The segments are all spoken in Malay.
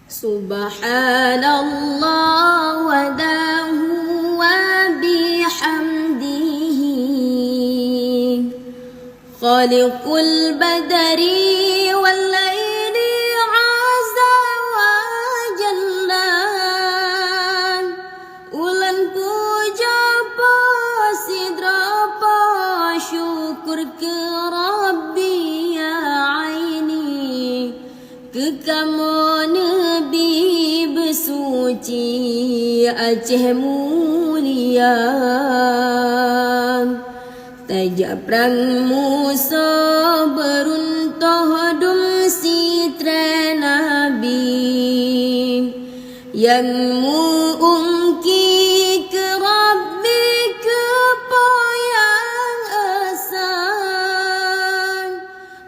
Subhanallah wa dahu wa bihamdihi khaliqul badari wal laili azza wa jalla. Ulan puja pasidra pa syukur ke Rabbi ya aini, ke kamu Nabi bersuci Aceh mulia. Tajak perang Musa beruntuh dum sitra Nabi, yang muungki ke Rabbi kepoyang asang.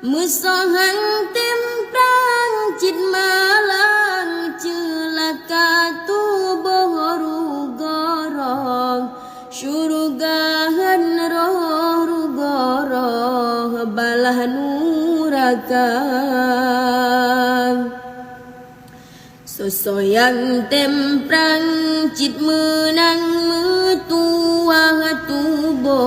Musahan temprang cid malang celaka tubuh rugorong, syurugahan roh rugoroh balah nurakan. Sosoyang temprang cid menang metuah tubong,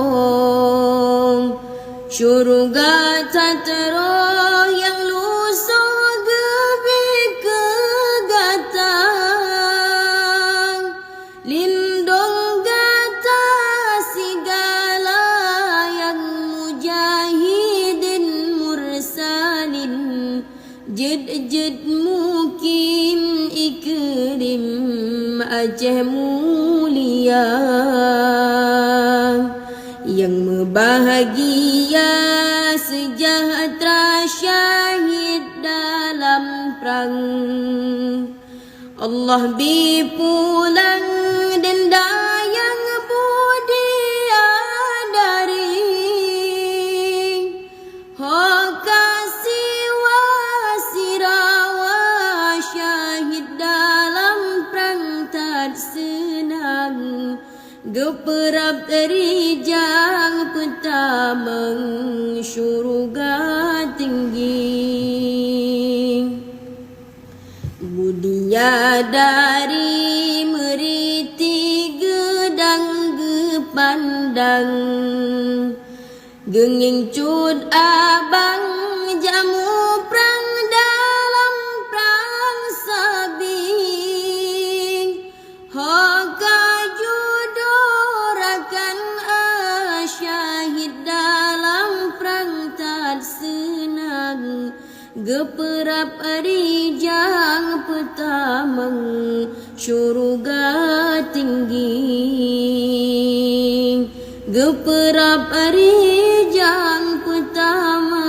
syurga tatero yang luso gebi kegatang. Lindung gata segala yang mujahidin mursalin, jed-jed mukim ikrim Aceh mulia. Yang membahagia sejahtera syahid dalam perang, Allah bipulang denda yang budi dari. Hokasi wasirawa syahid dalam perang tak senang, geperap terijang petamang syurga tinggi. Budia dari meriti gedang gepandang, genging cud abang jamu perang dalam perang sabing. Hoka judorakan syahid dalam perang tak senang, geperap rijang petamang syurga tinggi. Geperap rijang petamang